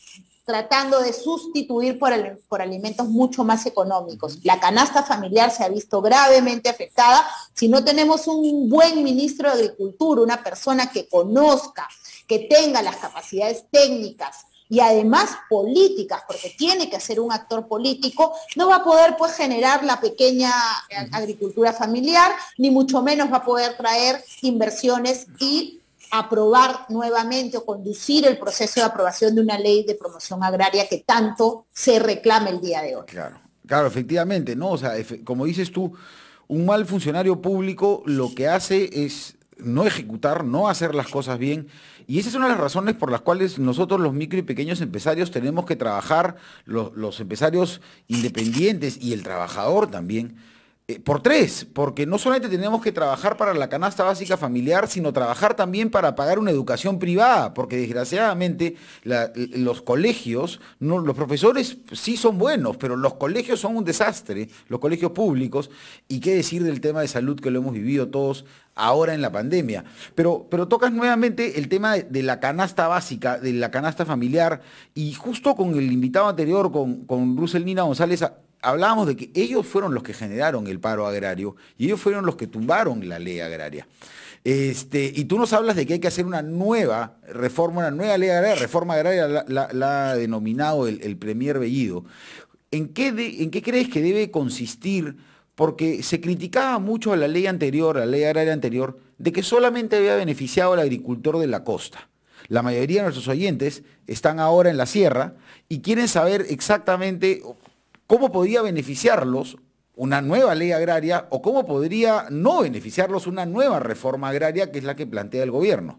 tratando de sustituir por alimentos mucho más económicos. La canasta familiar se ha visto gravemente afectada. Si no tenemos un buen ministro de Agricultura, una persona que conozca, que tenga las capacidades técnicas, y además políticas, porque tiene que ser un actor político, no va a poder pues generar la pequeña agricultura familiar, ni mucho menos va a poder traer inversiones y aprobar nuevamente o conducir el proceso de aprobación de una ley de promoción agraria que tanto se reclama el día de hoy. Claro, efectivamente, ¿no? O sea, como dices tú, un mal funcionario público lo que hace es no ejecutar, no hacer las cosas bien, y esa es una de las razones por las cuales nosotros los micro y pequeños empresarios tenemos que trabajar, los empresarios independientes y el trabajador también, por tres, porque no solamente tenemos que trabajar para la canasta básica familiar, sino trabajar también para pagar una educación privada, porque desgraciadamente los colegios, no, los profesores sí son buenos, pero los colegios son un desastre, los colegios públicos, y qué decir del tema de salud que lo hemos vivido todos ahora en la pandemia. Pero tocas nuevamente el tema de la canasta básica, de la canasta familiar, y justo con el invitado anterior, con Russell Nina González, hablábamos de que ellos fueron los que generaron el paro agrario y ellos fueron los que tumbaron la ley agraria. Y tú nos hablas de que hay que hacer una nueva reforma, una nueva ley agraria, reforma agraria la ha denominado el Premier Bellido. ¿En qué crees que debe consistir? Porque se criticaba mucho a la ley anterior, a la ley agraria anterior, de que solamente había beneficiado al agricultor de la costa. La mayoría de nuestros oyentes están ahora en la sierra y quieren saber exactamente cómo podría beneficiarlos una nueva ley agraria o cómo podría no beneficiarlos una nueva reforma agraria, que es la que plantea el gobierno.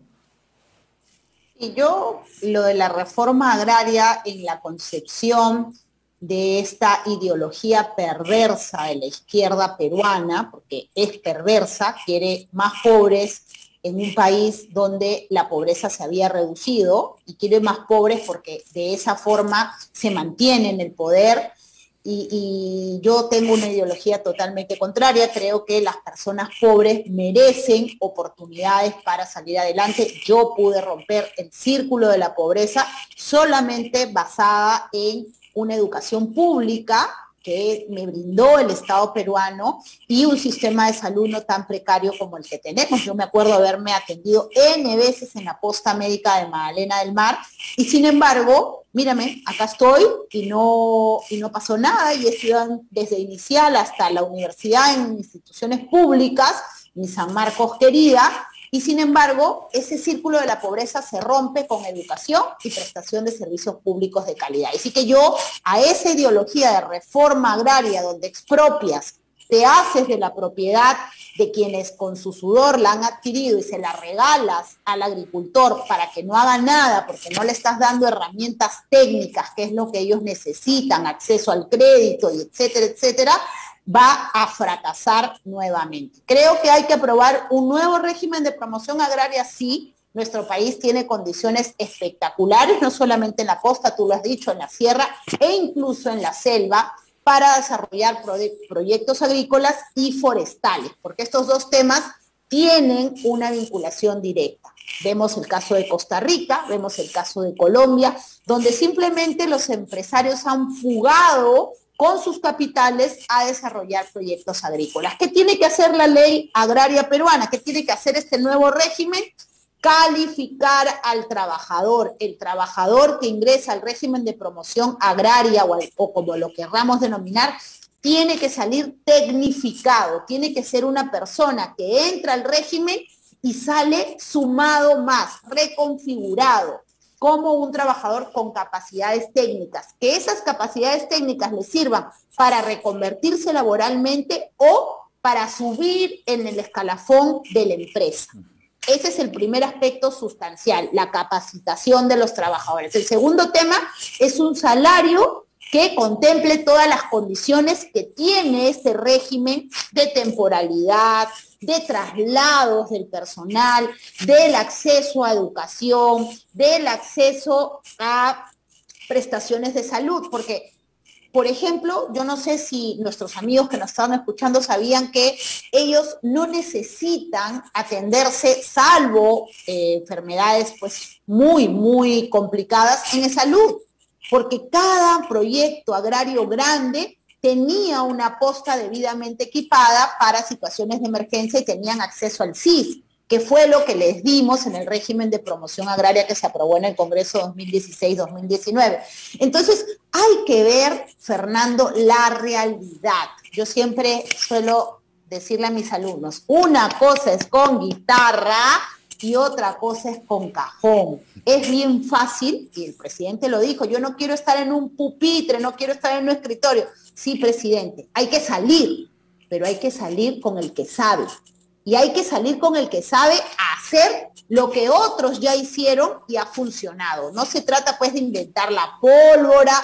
Y yo, lo de la reforma agraria en la concepción de esta ideología perversa de la izquierda peruana, porque es perversa, quiere más pobres en un país donde la pobreza se había reducido, y quiere más pobres porque de esa forma se mantiene en el poder. Y yo tengo una ideología totalmente contraria. Creo que las personas pobres merecen oportunidades para salir adelante. Yo pude romper el círculo de la pobreza solamente basada en una educación pública que me brindó el Estado peruano y un sistema de salud no tan precario como el que tenemos. Yo me acuerdo haberme atendido N veces en la posta médica de Magdalena del Mar, y sin embargo, mírame, acá estoy y no pasó nada, y he estudiado desde inicial hasta la universidad en instituciones públicas, mi San Marcos querida, y sin embargo, ese círculo de la pobreza se rompe con educación y prestación de servicios públicos de calidad. Así que yo, a esa ideología de reforma agraria donde expropias, te haces de la propiedad de quienes con su sudor la han adquirido y se la regalas al agricultor para que no haga nada porque no le estás dando herramientas técnicas, que es lo que ellos necesitan, acceso al crédito y etcétera, etcétera, va a fracasar nuevamente. Creo que hay que aprobar un nuevo régimen de promoción agraria, sí. Nuestro país tiene condiciones espectaculares, no solamente en la costa, tú lo has dicho, en la sierra e incluso en la selva, para desarrollar proyectos agrícolas y forestales, porque estos dos temas tienen una vinculación directa. Vemos el caso de Costa Rica, vemos el caso de Colombia, donde simplemente los empresarios han fugado con sus capitales a desarrollar proyectos agrícolas. ¿Qué tiene que hacer la ley agraria peruana? ¿Qué tiene que hacer este nuevo régimen? Calificar al trabajador. El trabajador que ingresa al régimen de promoción agraria o como lo querramos denominar, tiene que salir tecnificado, tiene que ser una persona que entra al régimen y sale sumado más, reconfigurado, como un trabajador con capacidades técnicas, que esas capacidades técnicas le sirvan para reconvertirse laboralmente o para subir en el escalafón de la empresa. Ese es el primer aspecto sustancial, la capacitación de los trabajadores. El segundo tema es un salario que contemple todas las condiciones que tiene este régimen de temporalidad, de traslados del personal, del acceso a educación, del acceso a prestaciones de salud, porque, por ejemplo, yo no sé si nuestros amigos que nos estaban escuchando sabían que ellos no necesitan atenderse, salvo enfermedades pues muy, muy complicadas en salud, porque cada proyecto agrario grande tenía una posta debidamente equipada para situaciones de emergencia y tenían acceso al SIS, que fue lo que les dimos en el régimen de promoción agraria que se aprobó en el Congreso 2016-2019. Entonces, hay que ver, Fernando, la realidad. Yo siempre suelo decirle a mis alumnos, una cosa es con guitarra y otra cosa es con cajón. Es bien fácil, y el presidente lo dijo, yo no quiero estar en un pupitre, no quiero estar en un escritorio. Sí, presidente, hay que salir, pero hay que salir con el que sabe. Y hay que salir con el que sabe hacer lo que otros ya hicieron y ha funcionado. No se trata pues de inventar la pólvora,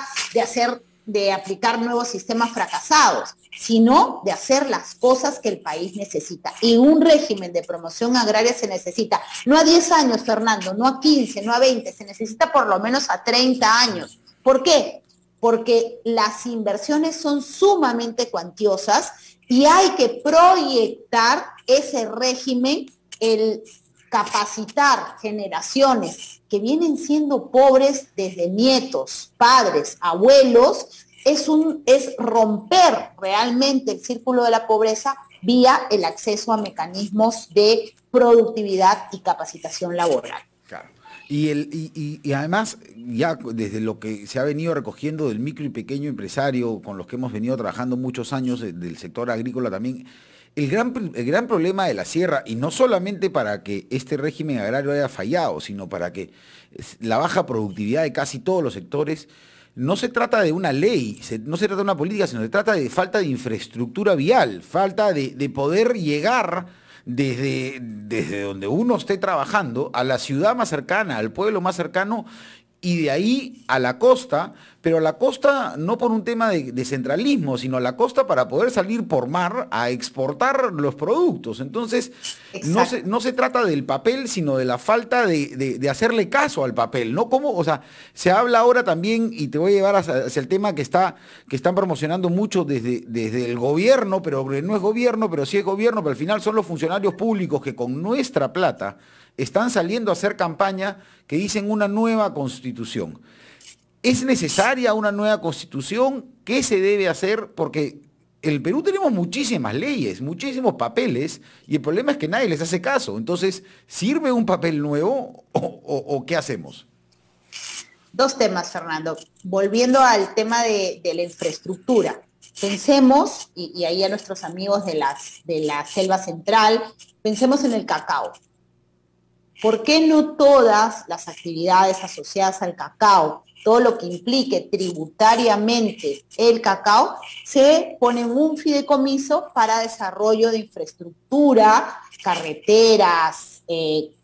de aplicar nuevos sistemas fracasados, sino de hacer las cosas que el país necesita. Y un régimen de promoción agraria se necesita, no a 10 años, Fernando, no a 15, no a 20, se necesita por lo menos a 30 años. ¿Por qué? Porque las inversiones son sumamente cuantiosas y hay que proyectar ese régimen, el capacitar generaciones que vienen siendo pobres desde nietos, padres, abuelos, es romper realmente el círculo de la pobreza vía el acceso a mecanismos de productividad y capacitación laboral. Claro. Y además, ya desde lo que se ha venido recogiendo del micro y pequeño empresario, con los que hemos venido trabajando muchos años, del sector agrícola también, el gran problema de la sierra, y no solamente para que este régimen agrario haya fallado, sino para que la baja productividad de casi todos los sectores, no se trata de una ley, no se trata de una política, sino se trata de falta de infraestructura vial, falta de poder llegar desde donde uno esté trabajando a la ciudad más cercana, al pueblo más cercano, y de ahí a la costa, pero a la costa no por un tema de centralismo, sino a la costa para poder salir por mar a exportar los productos. Entonces, no se trata del papel, sino de la falta de hacerle caso al papel, ¿no? Como, o sea, se habla ahora también, y te voy a llevar hacia el tema que están promocionando mucho desde el gobierno, pero no es gobierno, pero sí es gobierno, pero al final son los funcionarios públicos que con nuestra plata están saliendo a hacer campaña que dicen una nueva constitución. ¿Es necesaria una nueva constitución? ¿Qué se debe hacer? Porque en el Perú tenemos muchísimas leyes, muchísimos papeles, y el problema es que nadie les hace caso. Entonces, ¿sirve un papel nuevo o qué hacemos? Dos temas, Fernando. Volviendo al tema de la infraestructura. Pensemos, y ahí a nuestros amigos de la selva central, pensemos en el cacao. ¿Por qué no todas las actividades asociadas al cacao, todo lo que implique tributariamente el cacao, se pone en un fideicomiso para desarrollo de infraestructura, carreteras,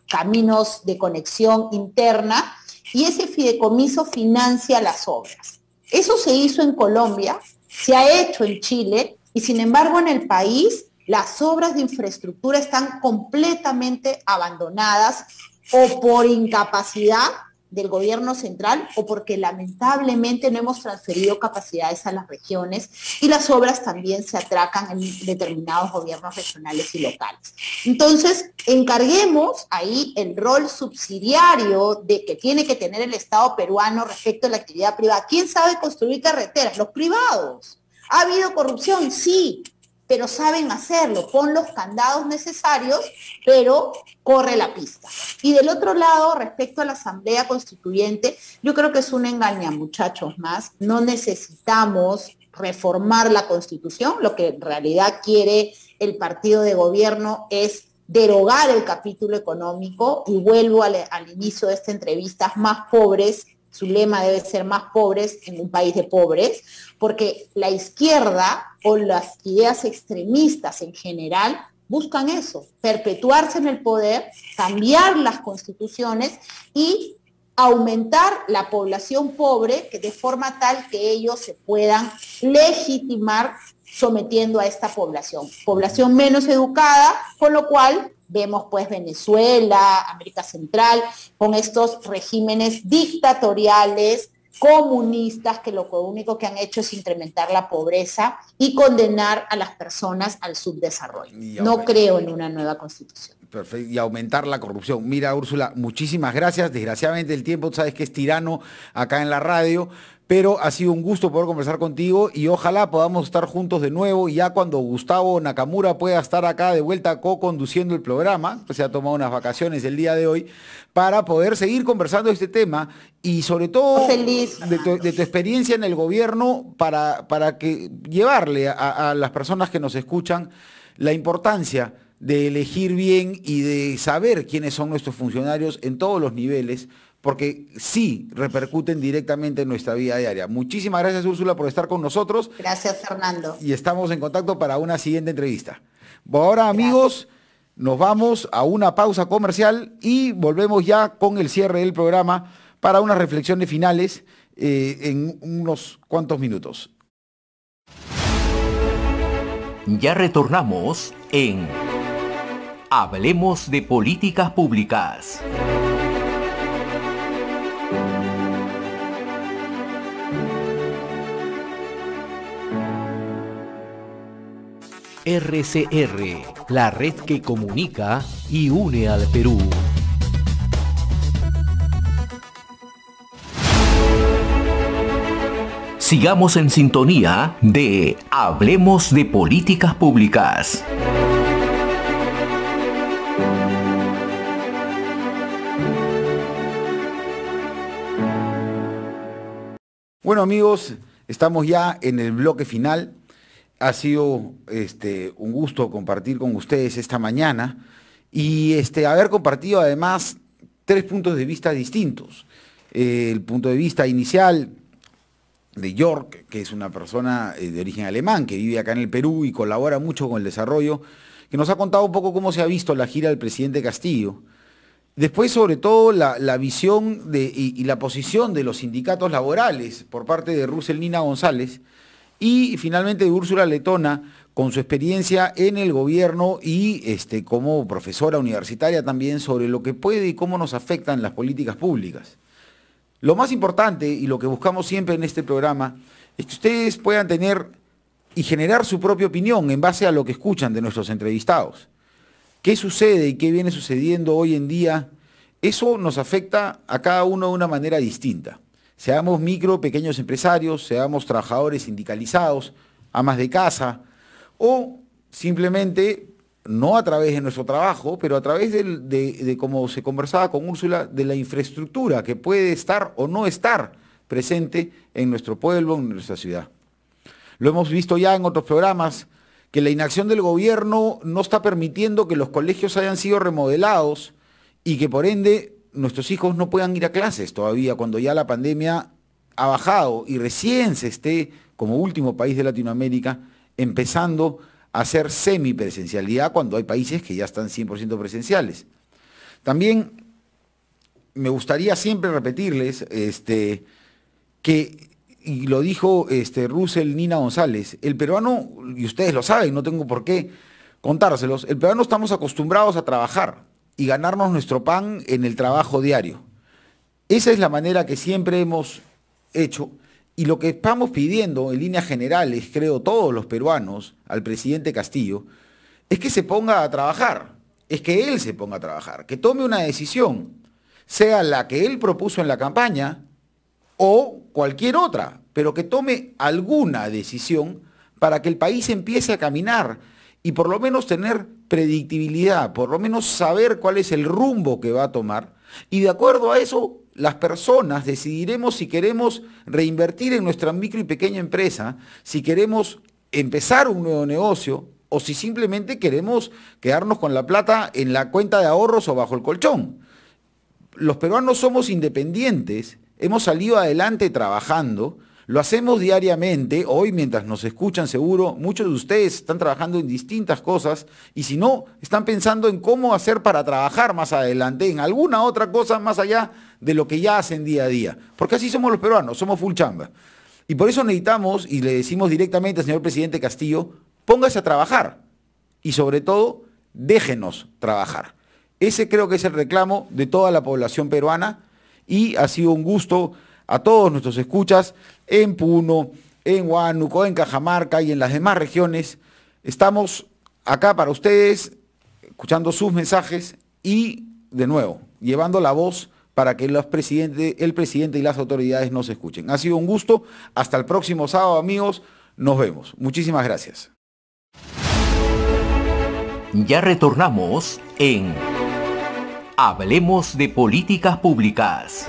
caminos de conexión interna, y ese fideicomiso financia las obras? Eso se hizo en Colombia, se ha hecho en Chile, y sin embargo en el país las obras de infraestructura están completamente abandonadas, o por incapacidad del gobierno central o porque lamentablemente no hemos transferido capacidades a las regiones, y las obras también se atracan en determinados gobiernos regionales y locales. Entonces, encarguemos ahí el rol subsidiario de que tiene que tener el Estado peruano respecto a la actividad privada. ¿Quién sabe construir carreteras? Los privados. ¿Ha habido corrupción? Sí, pero saben hacerlo, pon los candados necesarios, pero corre la pista. Y del otro lado, respecto a la Asamblea Constituyente, yo creo que es un engaño, muchachos, más. No necesitamos reformar la Constitución, lo que en realidad quiere el partido de gobierno es derogar el capítulo económico, y vuelvo al inicio de esta entrevista, más pobres. Su lema debe ser más pobres en un país de pobres, porque la izquierda o las ideas extremistas en general buscan eso, perpetuarse en el poder, cambiar las constituciones y aumentar la población pobre, que de forma tal que ellos se puedan legitimar sometiendo a esta población menos educada, con lo cual vemos pues Venezuela, América Central, con estos regímenes dictatoriales, comunistas, que lo único que han hecho es incrementar la pobreza y condenar a las personas al subdesarrollo. No creo en una nueva constitución. Perfecto, y aumentar la corrupción. Mira, Úrsula, muchísimas gracias. Desgraciadamente el tiempo, tú sabes que es tirano acá en la radio, pero ha sido un gusto poder conversar contigo y ojalá podamos estar juntos de nuevo y ya cuando Gustavo Nakamura pueda estar acá de vuelta co-conduciendo el programa, pues se ha tomado unas vacaciones el día de hoy, para poder seguir conversando de este tema y sobre todo de tu experiencia en el gobierno para que llevarle a las personas que nos escuchan la importancia de elegir bien y de saber quiénes son nuestros funcionarios en todos los niveles, porque sí repercuten directamente en nuestra vida diaria. Muchísimas gracias, Úrsula, por estar con nosotros. Gracias, Fernando. Y estamos en contacto para una siguiente entrevista. Ahora, amigos, nos vamos a una pausa comercial y volvemos ya con el cierre del programa para unas reflexiones finales en unos cuantos minutos. Ya retornamos en Hablemos de Políticas Públicas. RCR, la red que comunica y une al Perú. Sigamos en sintonía de Hablemos de Políticas Públicas. Bueno, amigos, estamos ya en el bloque final. Ha sido un gusto compartir con ustedes esta mañana y haber compartido además 3 puntos de vista distintos. El punto de vista inicial de York, que es una persona de origen alemán que vive acá en el Perú y colabora mucho con el desarrollo, que nos ha contado un poco cómo se ha visto la gira del presidente Castillo. Después, sobre todo, la visión y la posición de los sindicatos laborales por parte de Russell Nina González y finalmente de Úrsula Letona con su experiencia en el gobierno y como profesora universitaria también sobre lo que puede y cómo nos afectan las políticas públicas. Lo más importante y lo que buscamos siempre en este programa es que ustedes puedan tener y generar su propia opinión en base a lo que escuchan de nuestros entrevistados. ¿Qué sucede y qué viene sucediendo hoy en día? Eso nos afecta a cada uno de una manera distinta. Seamos micro, pequeños empresarios, seamos trabajadores sindicalizados, amas de casa, o simplemente, no a través de nuestro trabajo, pero a través de como se conversaba con Úrsula, de la infraestructura que puede estar o no estar presente en nuestro pueblo, en nuestra ciudad. Lo hemos visto ya en otros programas, que la inacción del gobierno no está permitiendo que los colegios hayan sido remodelados y que por ende nuestros hijos no puedan ir a clases todavía cuando ya la pandemia ha bajado y recién se esté, como último país de Latinoamérica, empezando a hacer semipresencialidad cuando hay países que ya están 100% presenciales. También me gustaría siempre repetirles que, y lo dijo Russell Nina González, el peruano, y ustedes lo saben, no tengo por qué contárselos, el peruano estamos acostumbrados a trabajar y ganarnos nuestro pan en el trabajo diario. Esa es la manera que siempre hemos hecho y lo que estamos pidiendo en líneas generales, creo todos los peruanos, al presidente Castillo, es que se ponga a trabajar, es que él se ponga a trabajar, que tome una decisión, sea la que él propuso en la campaña o cualquier otra, pero que tome alguna decisión para que el país empiece a caminar y por lo menos tener predictibilidad, por lo menos saber cuál es el rumbo que va a tomar y de acuerdo a eso las personas decidiremos si queremos reinvertir en nuestra micro y pequeña empresa, si queremos empezar un nuevo negocio o si simplemente queremos quedarnos con la plata en la cuenta de ahorros o bajo el colchón. Los peruanos somos independientes, hemos salido adelante trabajando, lo hacemos diariamente, hoy mientras nos escuchan seguro, muchos de ustedes están trabajando en distintas cosas y si no, están pensando en cómo hacer para trabajar más adelante, en alguna otra cosa más allá de lo que ya hacen día a día. Porque así somos los peruanos, somos full chamba. Y por eso necesitamos, y le decimos directamente al señor presidente Castillo, póngase a trabajar y sobre todo, déjenos trabajar. Ese creo que es el reclamo de toda la población peruana y ha sido un gusto a todos nuestros escuchas en Puno, en Huánuco, en Cajamarca y en las demás regiones. Estamos acá para ustedes, escuchando sus mensajes y, de nuevo, llevando la voz para que el presidente y las autoridades nos escuchen. Ha sido un gusto. Hasta el próximo sábado, amigos. Nos vemos. Muchísimas gracias. Ya retornamos en Hablemos de Políticas Públicas.